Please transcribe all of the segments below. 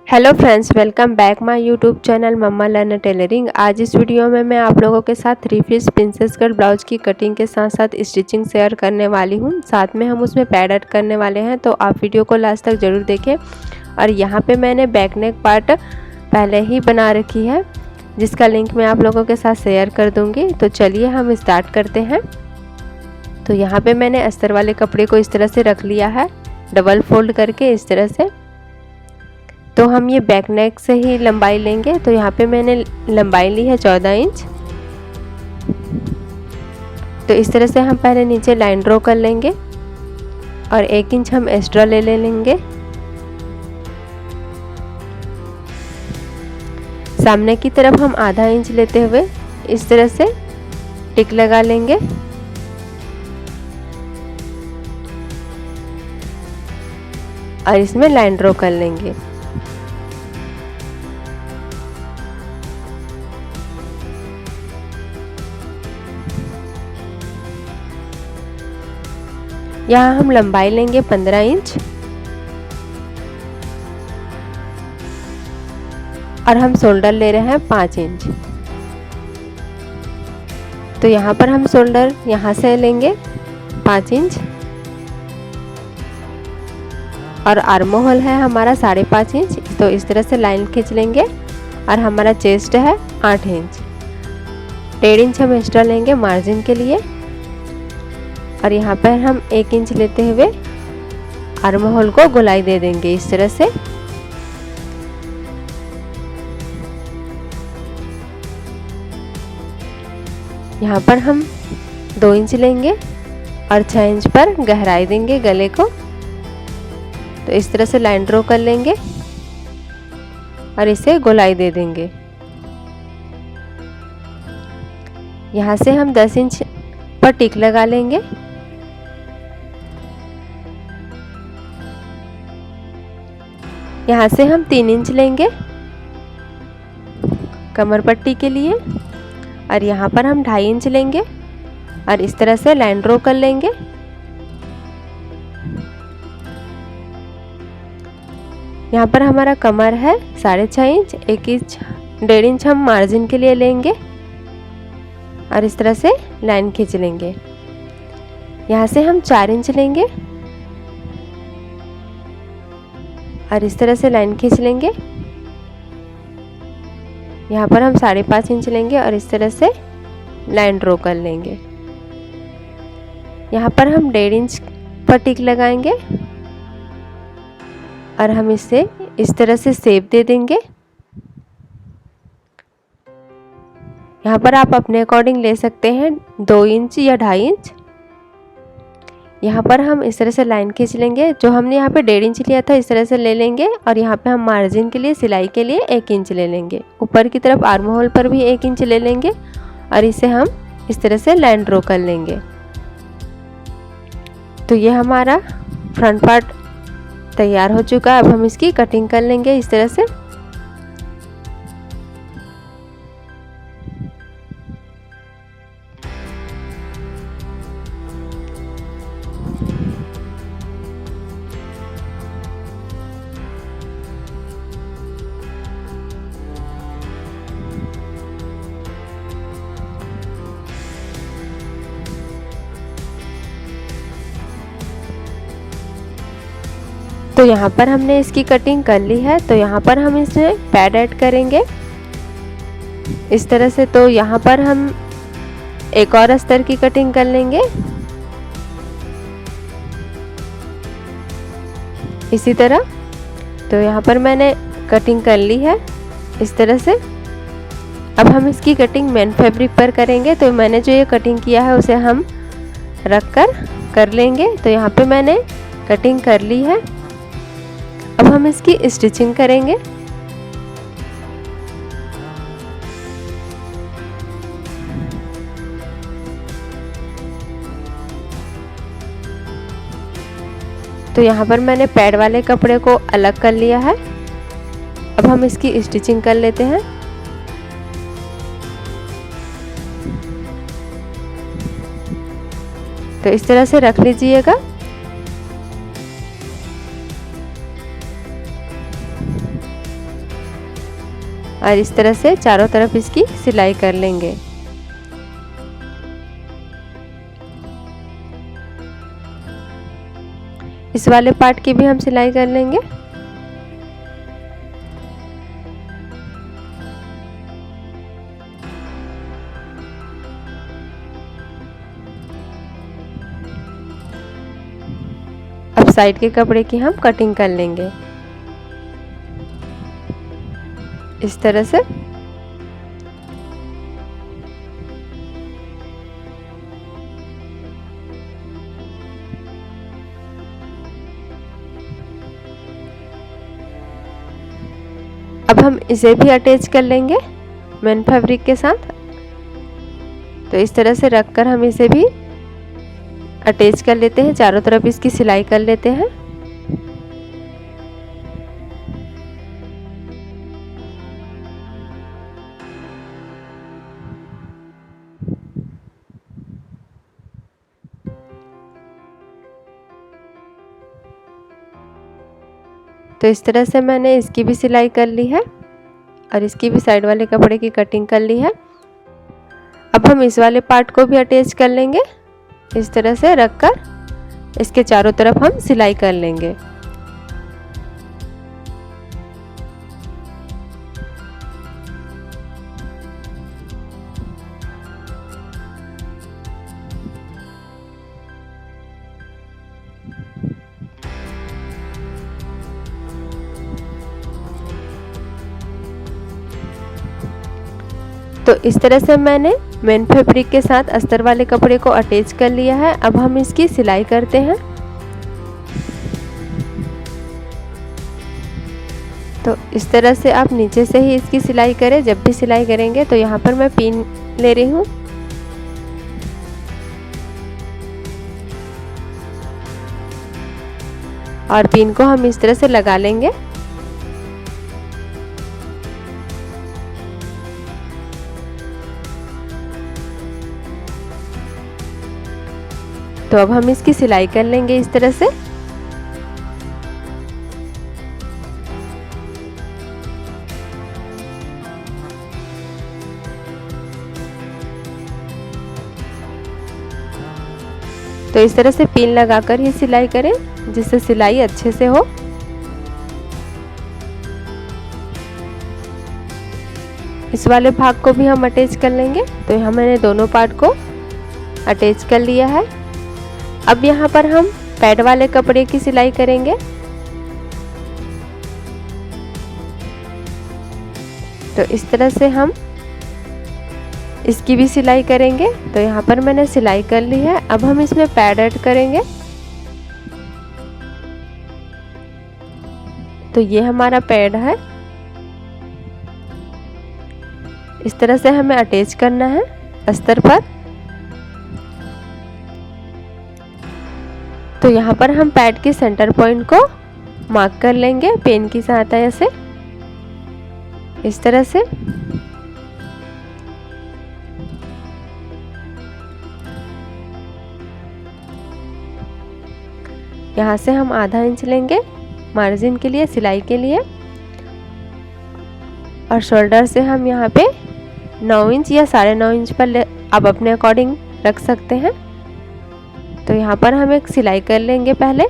Hello friends, welcome back my YouTube channel mamma learner tailoring. आज इस video में मैं आप लोगों के साथ 3 पीस प्रिंसेस कट ब्लाउज की कटिंग के साथ साथ स्टिचिंग शेयर करने वाली हूं। साथ में हम उसमें पैड ऐड करने वाले हैं, तो आप वीडियो को लास्ट तक ज़रूर देखें। और यहाँ पे मैंने बैक नेक पार्ट पहले ही बना रखी है, जिसका लिंक मैं आप लोगों के साथ शेयर कर दूँगी। तो चलिए हम स्टार्ट करते हैं। तो यहाँ पर मैंने अस्तर वाले कपड़े को इस तरह से रख लिया है, डबल फोल्ड करके इस तरह से। तो हम ये बैक नेक से ही लंबाई लेंगे। तो यहाँ पे मैंने लंबाई ली है 14 इंच। तो इस तरह से हम पहले नीचे लाइन ड्रॉ कर लेंगे और 1 इंच हम एक्स्ट्रा ले लेंगे। सामने की तरफ हम आधा इंच लेते हुए इस तरह से टिक लगा लेंगे। और इसमें लाइन ड्रॉ कर लेंगे। यहाँ हम लंबाई लेंगे 15 इंच और हम शोल्डर ले रहे हैं 5 इंच। तो यहाँ पर हम शोल्डर यहाँ से लेंगे 5 इंच और आर्म होल है हमारा 5.5 इंच। तो इस तरह से लाइन खींच लेंगे और हमारा चेस्ट है 8 इंच। 1.5 इंच हम एक्स्ट्रा लेंगे मार्जिन के लिए और यहाँ पर हम 1 इंच लेते हुए आर्म होल को गोलाई दे देंगे इस तरह से। यहाँ पर हम 2 इंच लेंगे और 6 इंच पर गहराई देंगे गले को। तो इस तरह से लाइन ड्रॉ कर लेंगे और इसे गोलाई दे देंगे। यहाँ से हम 10 इंच पर टिक लगा लेंगे। यहाँ से हम 3 इंच लेंगे कमर पट्टी के लिए और यहाँ पर हम 2.5 इंच लेंगे और इस तरह से लाइन ड्रॉ कर लेंगे। यहाँ पर हमारा कमर है 6.5 इंच, 1 इंच 1.5 इंच हम मार्जिन के लिए लेंगे और इस तरह से लाइन खींच लेंगे। यहाँ से हम 4 इंच लेंगे और इस तरह से लाइन खींच लेंगे। यहाँ पर हम 5.5 इंच लेंगे और इस तरह से लाइन ड्रॉ कर लेंगे। यहाँ पर हम 1.5 इंच पर टिक लगाएंगे और हम इसे इस तरह से शेप दे देंगे। यहाँ पर आप अपने अकॉर्डिंग ले सकते हैं 2 इंच या 2.5 इंच। यहाँ पर हम इस तरह से लाइन खींच लेंगे। जो हमने यहाँ पे 1.5 इंच लिया था इस तरह से ले लेंगे और यहाँ पे हम मार्जिन के लिए सिलाई के लिए 1 इंच ले लेंगे। ऊपर की तरफ आर्म होल पर भी 1 इंच ले लेंगे और इसे हम इस तरह से लाइन ड्रॉ कर लेंगे। तो ये हमारा फ्रंट पार्ट तैयार हो चुका है। अब हम इसकी कटिंग कर लेंगे इस तरह से। तो यहाँ पर हमने इसकी कटिंग कर ली है। तो यहाँ पर हम इसमें पैड ऐड करेंगे इस तरह से। तो यहाँ पर हम एक और अस्तर की कटिंग कर लेंगे इसी तरह। तो यहाँ पर मैंने कटिंग कर ली है इस तरह से। अब हम इसकी कटिंग मेन फैब्रिक पर करेंगे। तो मैंने जो ये कटिंग किया है उसे हम रख कर लेंगे। तो यहाँ पे मैंने कटिंग कर ली है। अब हम इसकी स्टिचिंग करेंगे। तो यहाँ पर मैंने पैड वाले कपड़े को अलग कर लिया है। अब हम इसकी स्टिचिंग कर लेते हैं। तो इस तरह से रख लीजिएगा। और इस तरह से चारों तरफ इसकी सिलाई कर लेंगे। इस वाले पार्ट की भी हम सिलाई कर लेंगे। अब साइड के कपड़े की हम कटिंग कर लेंगे इस तरह से। अब हम इसे भी अटैच कर लेंगे मेन फैब्रिक के साथ। तो इस तरह से रखकर हम इसे भी अटैच कर लेते हैं, चारों तरफ इसकी सिलाई कर लेते हैं। तो इस तरह से मैंने इसकी भी सिलाई कर ली है और इसकी भी साइड वाले कपड़े की कटिंग कर ली है। अब हम इस वाले पार्ट को भी अटैच कर लेंगे इस तरह से रखकर इसके चारों तरफ हम सिलाई कर लेंगे। तो इस तरह से मैंने मेन फैब्रिक के साथ अस्तर वाले कपड़े को अटैच कर लिया है। अब हम इसकी सिलाई करते हैं। तो इस तरह से आप नीचे से ही इसकी सिलाई करें। जब भी सिलाई करेंगे तो यहाँ पर मैं पिन ले रही हूँ और पिन को हम इस तरह से लगा लेंगे। तो अब हम इसकी सिलाई कर लेंगे इस तरह से। तो इस तरह से पिन लगाकर ही सिलाई करें जिससे सिलाई अच्छे से हो। इस वाले भाग को भी हम अटैच कर लेंगे। तो यहाँ मैंने दोनों पार्ट को अटैच कर लिया है। अब यहाँ पर हम पैड वाले कपड़े की सिलाई करेंगे। तो इस तरह से हम इसकी भी सिलाई करेंगे। तो यहाँ पर मैंने सिलाई कर ली है। अब हम इसमें पैड ऐड करेंगे। तो ये हमारा पैड है। इस तरह से हमें अटैच करना है अस्तर पर। तो यहाँ पर हम पैड के सेंटर पॉइंट को मार्क कर लेंगे पेन की सहायता से इस तरह से। यहाँ से हम आधा इंच लेंगे मार्जिन के लिए, सिलाई के लिए। और शोल्डर से हम यहाँ पे 9 इंच या 9.5 इंच पर आप अपने अकॉर्डिंग रख सकते हैं। तो यहाँ पर हम एक सिलाई कर लेंगे पहले।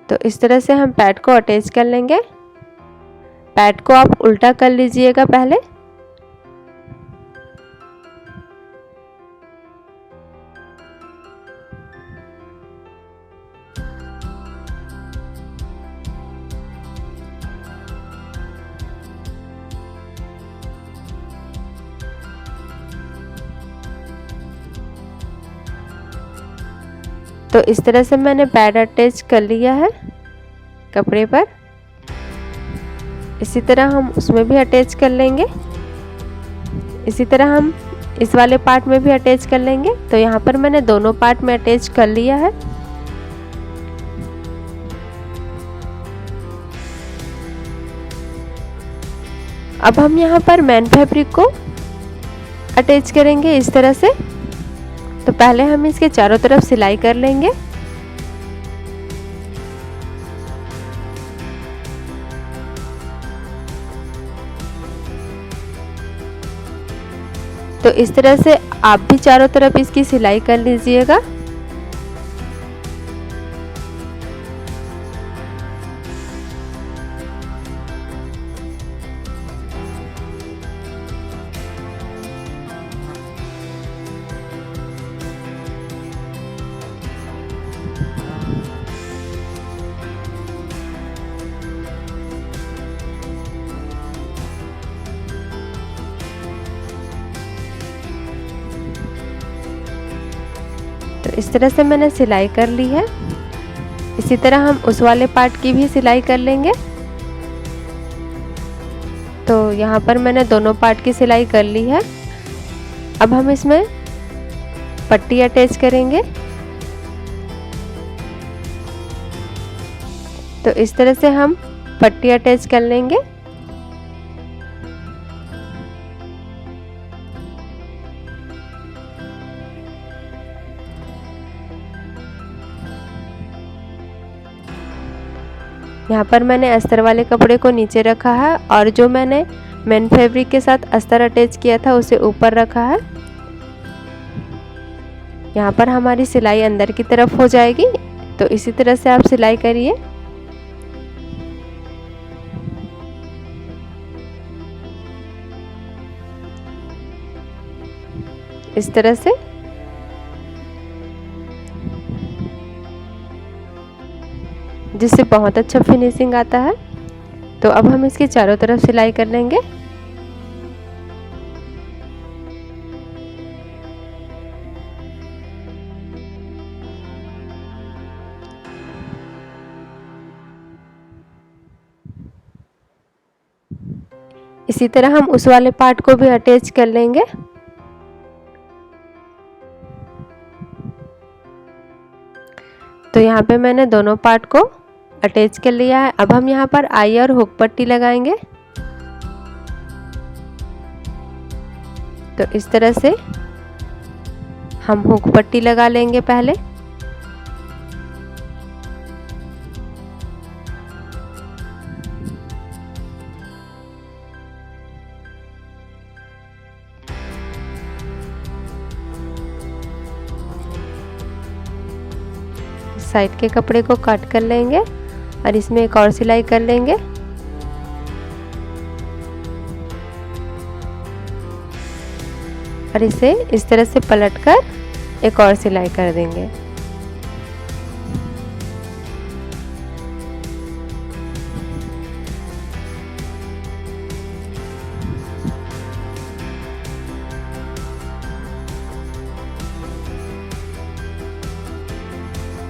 तो इस तरह से हम पैड को अटैच कर लेंगे। पैड को आप उल्टा कर लीजिएगा पहले। तो इस तरह से मैंने पैड अटैच कर लिया है कपड़े पर। इसी तरह हम उसमें भी अटैच कर लेंगे। इसी तरह हम इस वाले पार्ट में भी अटैच कर लेंगे। तो यहाँ पर मैंने दोनों पार्ट में अटैच कर लिया है। अब हम यहाँ पर मेन फैब्रिक को अटैच करेंगे इस तरह से। तो पहले हम इसके चारों तरफ सिलाई कर लेंगे। तो इस तरह से आप भी चारों तरफ इसकी सिलाई कर लीजिएगा। तो इस तरह से मैंने सिलाई कर ली है। इसी तरह हम उस वाले पार्ट की भी सिलाई कर लेंगे। तो यहाँ पर मैंने दोनों पार्ट की सिलाई कर ली है। अब हम इसमें पट्टी अटैच करेंगे। तो इस तरह से हम पट्टी अटैच कर लेंगे। यहाँ पर मैंने अस्तर वाले कपड़े को नीचे रखा है और जो मैंने मेन फैब्रिक के साथ अस्तर अटैच किया था उसे ऊपर रखा है। यहाँ पर हमारी सिलाई अंदर की तरफ हो जाएगी। तो इसी तरह से आप सिलाई करिए। इस तरह से जिससे बहुत अच्छा फिनिशिंग आता है। तो अब हम इसके चारों तरफ सिलाई कर लेंगे। इसी तरह हम उस वाले पार्ट को भी अटैच कर लेंगे। तो यहाँ पे मैंने दोनों पार्ट को अटैच कर लिया है। अब हम यहाँ पर आई और हुक पट्टी लगाएंगे। तो इस तरह से हम हुक पट्टी लगा लेंगे पहले। साइड के कपड़े को काट कर लेंगे और इसमें एक और सिलाई कर लेंगे। और इसे इस तरह से पलटकर एक और सिलाई कर देंगे।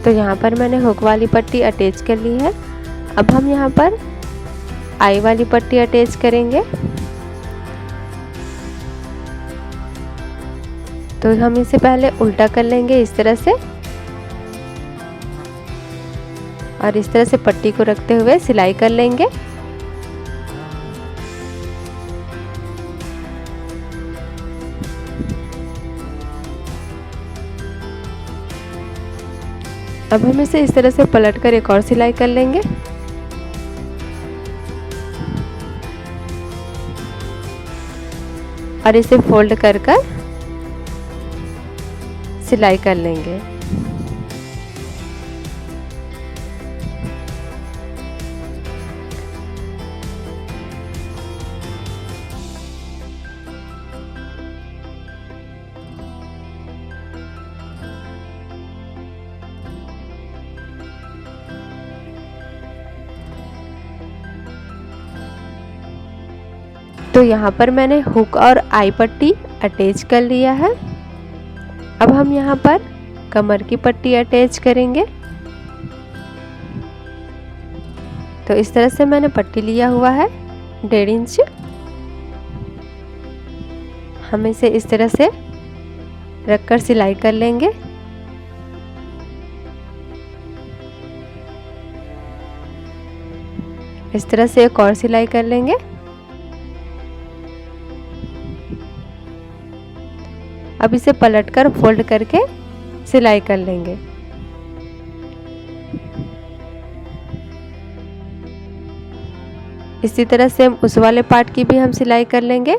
तो यहाँ पर मैंने हुक वाली पट्टी अटैच कर ली है। अब हम यहाँ पर आई वाली पट्टी अटैच करेंगे। तो हम इसे पहले उल्टा कर लेंगे इस तरह से और इस तरह से पट्टी को रखते हुए सिलाई कर लेंगे। अब हम इसे इस तरह से पलटकर एक और सिलाई कर लेंगे। और इसे फोल्ड कर सिलाई कर लेंगे। तो यहाँ पर मैंने हुक और आई पट्टी अटैच कर लिया है। अब हम यहाँ पर कमर की पट्टी अटैच करेंगे। तो इस तरह से मैंने पट्टी लिया हुआ है 1.5 इंच। हम इसे इस तरह से रखकर सिलाई कर लेंगे। इस तरह से एक और सिलाई कर लेंगे। अब इसे पलटकर फोल्ड करके सिलाई कर लेंगे। इसी तरह से उस वाले पार्ट की भी हम सिलाई कर लेंगे।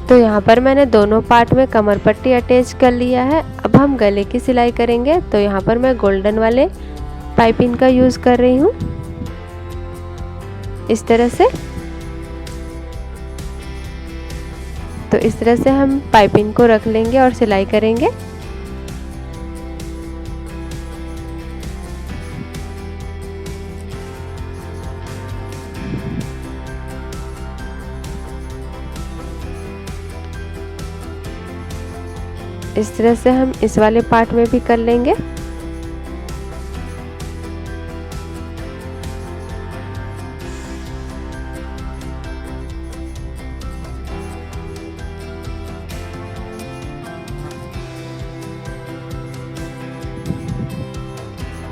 तो यहाँ पर मैंने दोनों पार्ट में कमर पट्टी अटैच कर लिया है। अब हम गले की सिलाई करेंगे। तो यहाँ पर मैं गोल्डन वाले पाइपिंग का यूज़ कर रही हूँ, इस तरह से। तो इस तरह से हम पाइपिंग को रख लेंगे और सिलाई करेंगे। इस तरह से हम इस वाले पार्ट में भी कर लेंगे।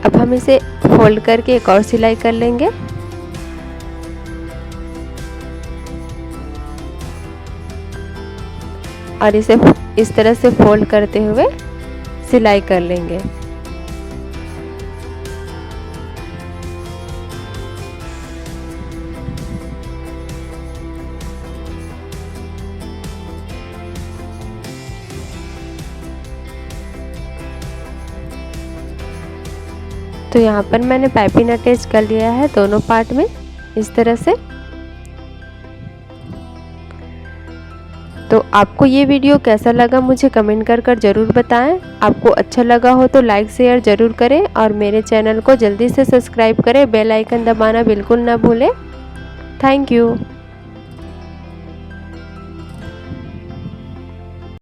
अब हम इसे फोल्ड करके एक और सिलाई कर लेंगे। और इसे इस तरह से फोल्ड करते हुए सिलाई कर लेंगे। तो यहाँ पर मैंने पाइपिंग अटैच कर लिया है दोनों पार्ट में, इस तरह से। तो आपको ये वीडियो कैसा लगा मुझे कमेंट कर ज़रूर बताएं। आपको अच्छा लगा हो तो लाइक शेयर ज़रूर करें और मेरे चैनल को जल्दी से सब्सक्राइब करें। बेल आइकन दबाना बिल्कुल ना भूलें। Thank you.